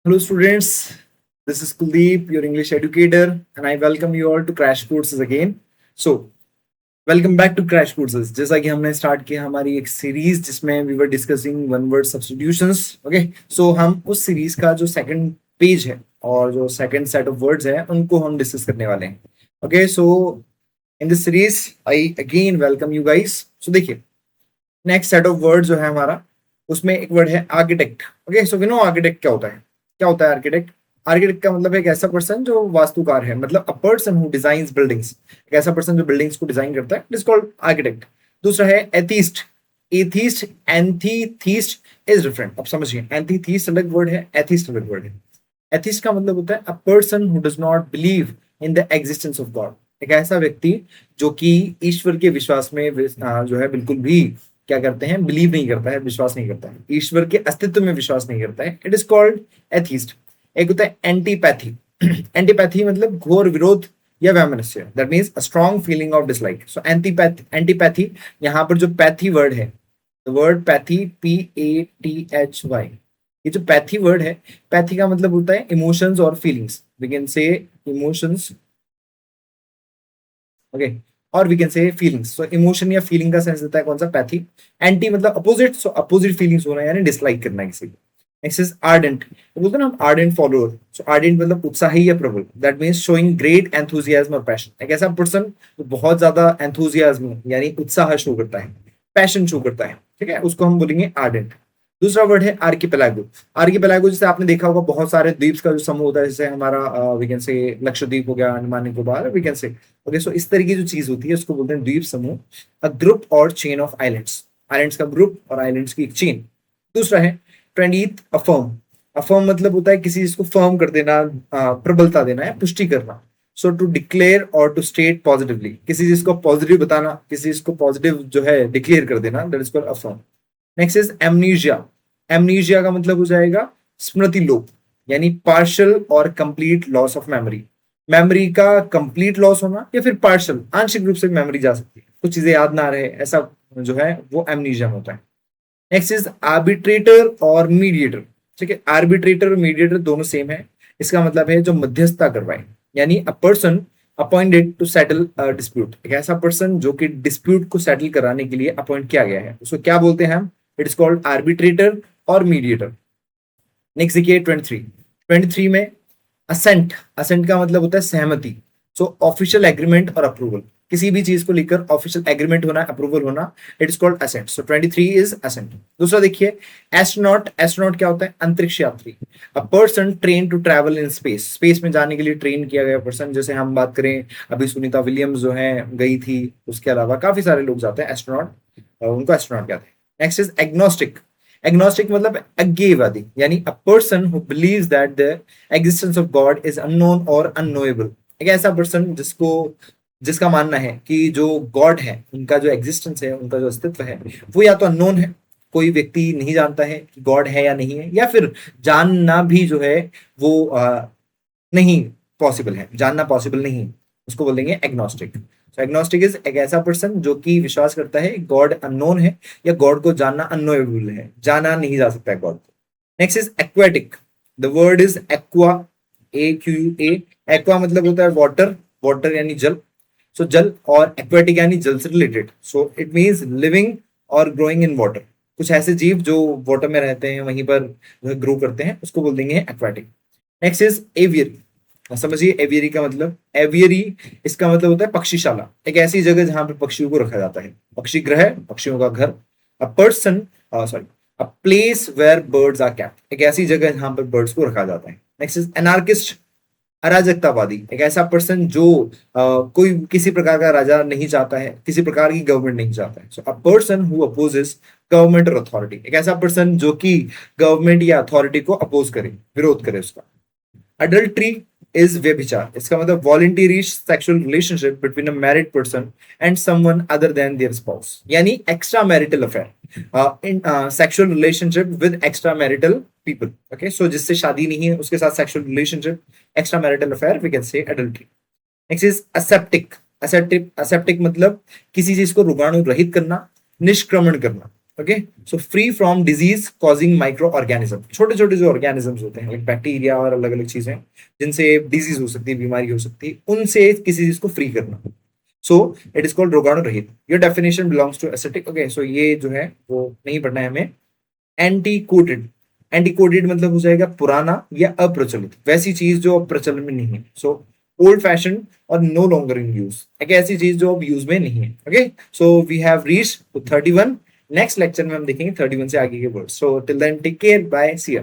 Hello, students. This is Kuldeep, your English educator, and I welcome you all to Crash Courses again. So, welcome back to Crash Courses. जैसा कि हमने start किया हमारी एक series जिसमें we were discussing one word substitutions. Okay, so हम उस series का जो सेकंड पेज है और जो सेकंड सेट ऑफ वर्ड्स है उनको हम डिस्कस करने वाले हैं. Okay, so in this series I again welcome you guys. So देखिए, नेक्स्ट सेट ऑफ वर्ड जो है हमारा, उसमें एक वर्ड है architect. Okay, so we know architect क्या होता है. क्या होता है आर्किटेक्ट? आर्किटेक्ट का मतलब एक ऐसा पर्सन जो वास्तुकार है, मतलब अ पर्सन हु डिजाइंस बिल्डिंग्स. एक ऐसा पर्सन जो बिल्डिंग्स को डिजाइन करता है, इट इज कॉल्ड आर्किटेक्ट. दूसरा है atheist. Atheist, antitheist is different. अब समझिए, एंथीथीस्ट अलग वर्ड है, एथीस्ट अलग वर्ड है. एथिस्ट का मतलब होता है अ person who does not believe in the existence of God. एक ऐसा व्यक्ति जो कि ईश्वर के विश्वास में जो है बिल्कुल भी क्या करते हैं, बिलीव नहीं करता है, विश्वास नहीं करता है, ईश्वर के अस्तित्व में विश्वास नहीं करता है. It is called atheist. एक होता है एंटीपैथी. एंटीपैथी मतलब घोर विरोध या वैमनस्य. That means a strong feeling of dislike. So antipathy, यहाँ पर जो पैथी वर्ड है, द वर्ड पैथी, PATHY, ये जो पैथी वर्ड है, पैथी का मतलब होता है इमोशंस और feelings. We can say emotions, okay, और we can say feelings. So emotion या फीलिंग का सेंस देता है कौन सा, पैथी. एंटी मतलब अपोजिट, सो अपोजिट फीलिंग्स होना यानी डिसलाइक करना किसी को. Next is ardent. तो बोलते हैं ना हम आर्डेंट फॉलोअर. सो आर्डेंट मतलब उत्साही या प्रबल. That means showing great enthusiasm और पैशन. एक ऐसा पर्सन जो बहुत ज्यादा एंथुजियाज्म यानी उत्साह शो करता है, पैशन शो करता है, ठीक है, उसको हम बोलेंगे आर्डेंट. दूसरा वर्ड है आर्किपेलागो. आर्किपेलागो जैसे आपने देखा होगा, बहुत सारे द्वीप का जो समूह होता है, जैसे हमारा वी कैन से लक्षद्वीप हो गया, Andaman Nicobar, we can say. Okay, so इस तरीके की जो चीज होती है उसको बोलते हैं द्वीप समूह. अ ग्रुप और चेन ऑफ आइलैंड्स. आइलैंड्स का ग्रुप और आइलैंड्स की एक चेन. दूसरा है 20th अफर्म. अफर्म मतलब होता है किसी चीज को फर्म कर देना, प्रबलता देना है, पुष्टि करना. सो टू डिक्लेयर और टू स्टेट पॉजिटिवली, किसी चीज को पॉजिटिव बताना, किसी चीज को पॉजिटिव जो है डिक्लेयर कर देना, that is called affirm. Next is amnesia. Amnesia का मतलब हो जाएगा स्मृति लोप, यानी पार्शियल और complete loss of memory. Memory का कंप्लीट लॉस होना या फिर पार्शियल, आंशिक रूप से मेमोरी जा सकती है, कुछ चीजें याद ना रहे, ऐसा जो है वो एमनीजिया होता है. नेक्स्ट इज आर्बिट्रेटर और मीडिएटर. ठीक है, आर्बिट्रेटर और मीडिएटर दोनों सेम है. इसका मतलब है जो मध्यस्थता करवाए, यानी a person appointed to settle dispute. एक ऐसा पर्सन जो कि डिस्प्यूट को सेटल कराने के लिए अपॉइंट किया गया है, उसको क्या बोलते हैं हम? इट इज कॉल्ड आर्बिट्रेटर और मीडिएटर. नेक्स्ट देखिए 23 में असेंट. असेंट का मतलब होता है सहमति. सो ऑफिशियल एग्रीमेंट और अप्रूवल, किसी भी चीज को लेकर ऑफिशियल एग्रीमेंट होना, अप्रूवल होना, it is called assent. So 23 is assent. दूसरा देखिए एस्ट्रोनॉट. एस्ट्रोनॉट क्या होता है? अंतरिक्ष यात्री. A person train to travel in space. Space में जाने के लिए ट्रेन किया गया पर्सन. जैसे हम बात करें, अभी सुनीता विलियम्स जो है गई थी, उसके अलावा काफी सारे लोग जाते हैं एस्ट्रोनॉट, उनको एस्ट्रोनॉट कहते हैं. Next is agnostic. एग्नोस्टिक मतलब अज्ञेयवादी, यानी a person who believes that the existence of God is unknown और अननोएबल. एक ऐसा पर्सन जिसका मानना है कि जो गॉड है, उनका जो एग्जिस्टेंस है, उनका जो अस्तित्व है, वो या तो अननोन है, कोई व्यक्ति नहीं जानता है कि गॉड है या नहीं है, या फिर जानना भी जो है वो नहीं पॉसिबल है, जानना पॉसिबल नहीं, उसको बोलेंगे एग्नोस्टिक. सो एग्नोस्टिक इज एक ऐसा पर्सन जो कि विश्वास करता है गॉड अननोन है या गॉड को जानना अननोएबल है, जाना नहीं जा सकता है गॉड को. Next is aquatic. The word is aqua, AQUA. Aqua मतलब होता है वाटर. वाटर यानी जल. सो जल, और एक्वेटिक यानी जल से related. So it means living और ग्रोइंग इन वाटर. कुछ ऐसे जीव जो वाटर में रहते हैं, वहीं पर ग्रो करते हैं, उसको बोल देंगे एक्वेटिक. Next is aviary. समझिए एवियरी का मतलब. एवियरी, इसका मतलब होता है पक्षीशाला. एक ऐसी जगह जहां पर पक्षियों को रखा जाता है. पक्षी गृह, पक्षियों का घर. A person, sorry, a place where birds are kept. एक ऐसी जगह जहां पर बर्ड्स को रखा जाता है. Next is anarchist. अराजकतावादी. एक ऐसा पर्सन जो कोई किसी प्रकार का राजा नहीं चाहता है, किसी प्रकार की गवर्नमेंट नहीं चाहता है. So a person who opposes government और अथॉरिटी. एक ऐसा पर्सन जो कि गवर्नमेंट या अथॉरिटी को अपोज करे, विरोध करे उसका. अडल्ट्री इज व्यभिचार. इसका मतलब voluntary sexual relationship between a married person and someone other than their spouse, यानी extra marital affair, in sexual relationship with extra marital people. Okay, so जिससे शादी नहीं है उसके साथ sexual relationship, extra marital affair, we can say adultery. Next is aseptic. Aseptic मतलब किसी चीज को रोगाणु रहित करना, निष्क्रमण करना. Okay, so free from disease causing micro organism, छोटे छोटे जो ऑर्गेनिजम्स होते हैं लाइक बैक्टीरिया और अलग अलग चीजें जिनसे डिजीज हो सकती है, बीमारी हो सकती है, उनसे किसी चीज को फ्री करना। सो इट इज कॉल्ड रोगाणु रहित। Your definition belongs to ascetic. Okay, so ये जो है वो नहीं पढ़ना है हमें। एंटीकोटेड, एंटीकोटेड मतलब हो जाएगा पुराना या अप्रचलित, वैसी चीज जो अब प्रचलन में नहीं है। सो ओल्ड फैशन और नो लॉन्गर इन यूज, एक ऐसी चीज जो अब यूज में नहीं है। Okay, so we have reached to 31। Next lecture में हम देखेंगे 31 से आगे के words. So till then take care, bye, see you.